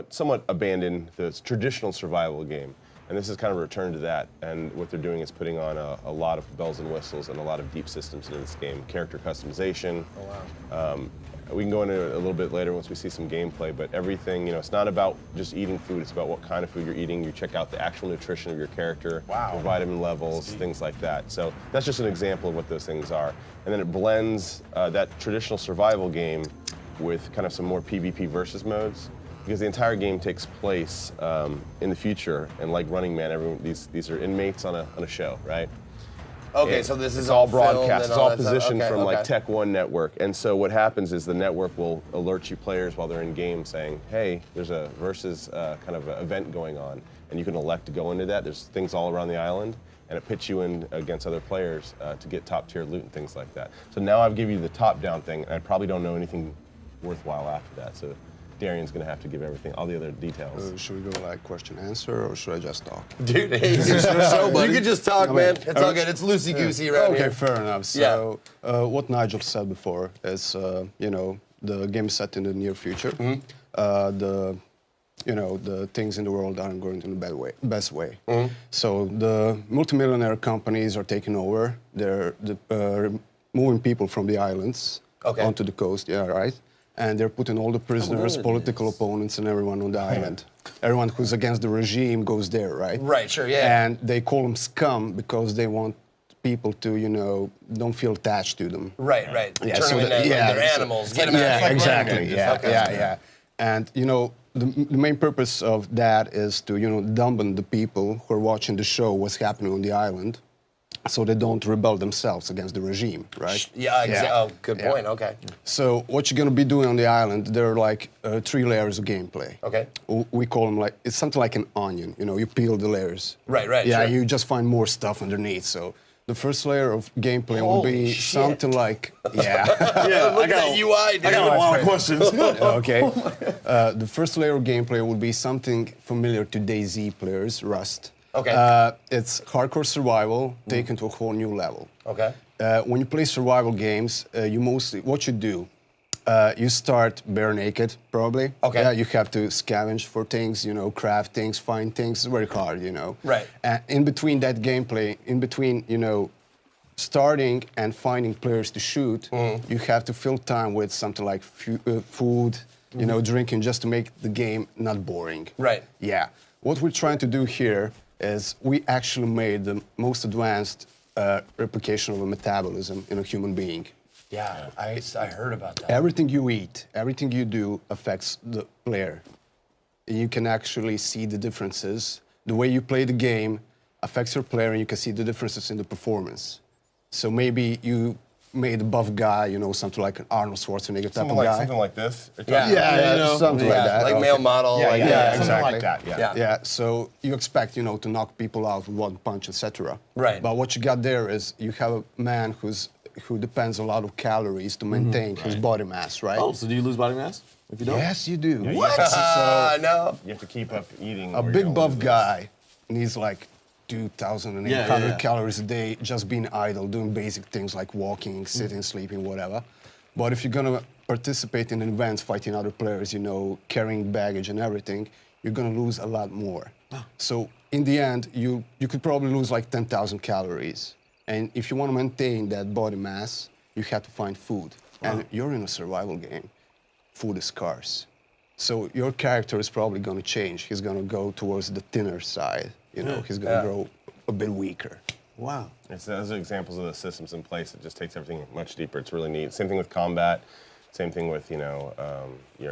somewhat abandoned the traditional survival game. And this is kind of a return to that. And what they're doing is putting on a lot of bells and whistles and a lot of deep systems into this game. Character customization. Oh, wow. We can go into it a little bit later once we see some gameplay, but everything, it's not about just eating food, it's about what kind of food you're eating. You check out the actual nutrition of your character, your vitamin levels, things like that. So that's just an example of what those things are. And then it blends that traditional survival game with kind of some more PvP versus modes, because the entire game takes place in the future, and like Running Man, these are inmates on a show, right? Okay, so this is all broadcast. It's all positioned okay, from like Tech One network. And so what happens is the network will alert you players while they're in game saying, hey, there's a versus kind of an event going on. And you can elect to go into that. There's things all around the island. And it pits you in against other players to get top tier loot and things like that. So now I've given you the top down thing, and I probably don't know anything worthwhile after that. So Darian's gonna have to give everything, all the other details. Should we go like question answer, or should I just talk? Dude, hey, it's your show, buddy. You can just talk, man. It's all good. It's loosey-goosey around here. Okay, fair enough. So what Nigel said before is, the game is set in the near future. The things in the world aren't going in the best way. So the multimillionaire companies are taking over. They're moving people from the islands onto the coast. Yeah, right. And they're putting all the prisoners, political opponents, and everyone on the island. Everyone who's against the regime goes there, right? Right, sure, yeah. And they call them scum because they want people to, don't feel attached to them. Right. Yeah, Turn so them into they're animals. Get them out. Yeah, Like exactly. yeah. Yeah. And, the main purpose of that is to, dumb the people who are watching the show, what's happening on the island, so they don't rebel themselves against the regime, right? Yeah, exactly. Oh, good point. Okay. So what you're going to be doing on the island, there are like 3 layers of gameplay. Okay. We call them it's something like an onion. You peel the layers. Right. Yeah, sure. you just find more stuff underneath. So the first layer of gameplay will be something like, Look at that UI, dude. I got a lot of questions. Okay. The first layer of gameplay will be something familiar to DayZ players, Rust. Okay. It's hardcore survival taken to a whole new level. Okay. When you play survival games, what you do, you start bare naked, probably. Okay. Yeah, you have to scavenge for things, craft things, find things. It's very hard, Right. And in between that gameplay, starting and finding players to shoot, you have to fill time with something like food, drinking, just to make the game not boring. Right. Yeah. What we're trying to do here is we actually made the most advanced replication of a metabolism in a human being. Yeah, I heard about that. Everything you eat, everything you do affects the player. You can actually see the differences. The way you play the game affects your player, and you can see the differences in the performance. So maybe you made a buff guy, something like an Arnold Schwarzenegger type of guy. Something like this. Something like that. Like male model. Yeah, something exactly. like that. Yeah, so you expect, to knock people out with one punch, etc. Right. But what you got there is you have a man who depends a lot of calories to maintain his body mass, right? Oh, so do you lose body mass if you don't? Yes, you do. What? No. You have to keep up eating. A big buff guy needs like 2,800 calories a day just being idle, doing basic things like walking, sitting, sleeping, whatever. But if you're gonna participate in events, fighting other players, carrying baggage and everything, you're gonna lose a lot more. So in the end, you could probably lose like 10,000 calories. And if you want to maintain that body mass, you have to find food. And you're in a survival game. Food is scarce. So your character is probably going to change. He's going to go towards the thinner side. He's going to grow a bit weaker. Wow. Those are examples of the systems in place. It just takes everything much deeper. It's really neat. Same thing with combat. Same thing with your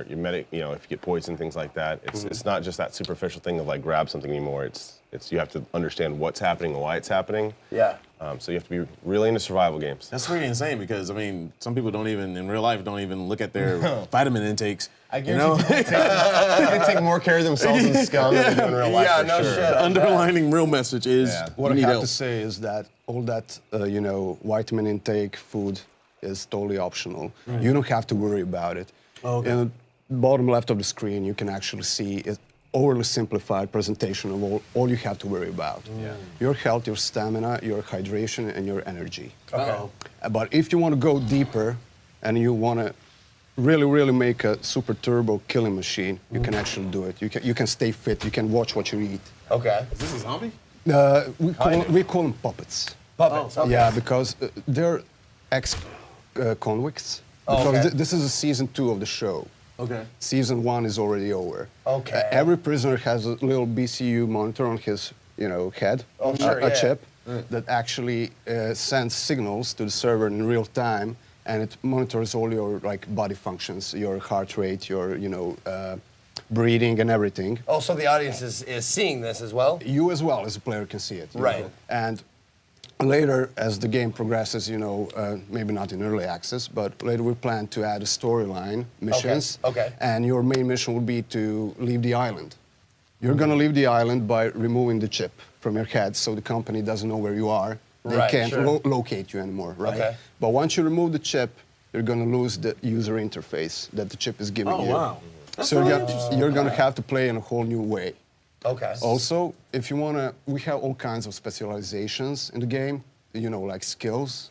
medic. If you get poisoned, things like that. It's not just that superficial thing of like grab something anymore. It's you have to understand what's happening and why it's happening. Yeah. So you have to be really into survival games. That's pretty insane because some people don't even in real life don't even look at their vitamin intakes. I guarantee they take more care of themselves in scum than they do in real life. Yeah, for no sure. shit. The underlining real message is What you I need have help. to say is that all that, vitamin intake, food, is totally optional. You don't have to worry about it. Okay. In the bottom left of the screen, you can actually see an overly simplified presentation of all you have to worry about. Your health, your stamina, your hydration, and your energy. Okay. But if you want to go deeper and you want to really make a super turbo killing machine, you can actually do it. You can stay fit. You can watch what you eat. Okay. Is this a zombie? We call them puppets. Puppets. Okay. Yeah, because they're ex-convicts. Because okay. this is a season 2 of the show. Okay. Season 1 is already over. Okay. Every prisoner has a little BCU monitor on his, head, Oh, sure, a yeah. chip that actually sends signals to the server in real time, and it monitors all your body functions, your heart rate, your breathing, and everything. Oh, so the audience is seeing this as well? You as well as a player can see it. you Right. know. And later, as the game progresses, maybe not in early access, but later we plan to add a storyline missions. Okay. And your main mission will be to leave the island. You're going to leave the island by removing the chip from your head, so the company doesn't know where you are. They Right, can't sure. locate you anymore, right? Okay. But once you remove the chip, you're going to lose the user interface that the chip is giving Oh, you. wow. That's So really interesting. you're going to have to play in a whole new way. Okay. Also, if you want to, we have all kinds of specializations in the game, like skills.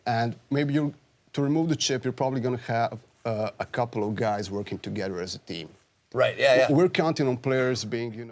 And maybe to remove the chip, you're probably going to have a couple of guys working together as a team. Right, yeah. We're counting on players being,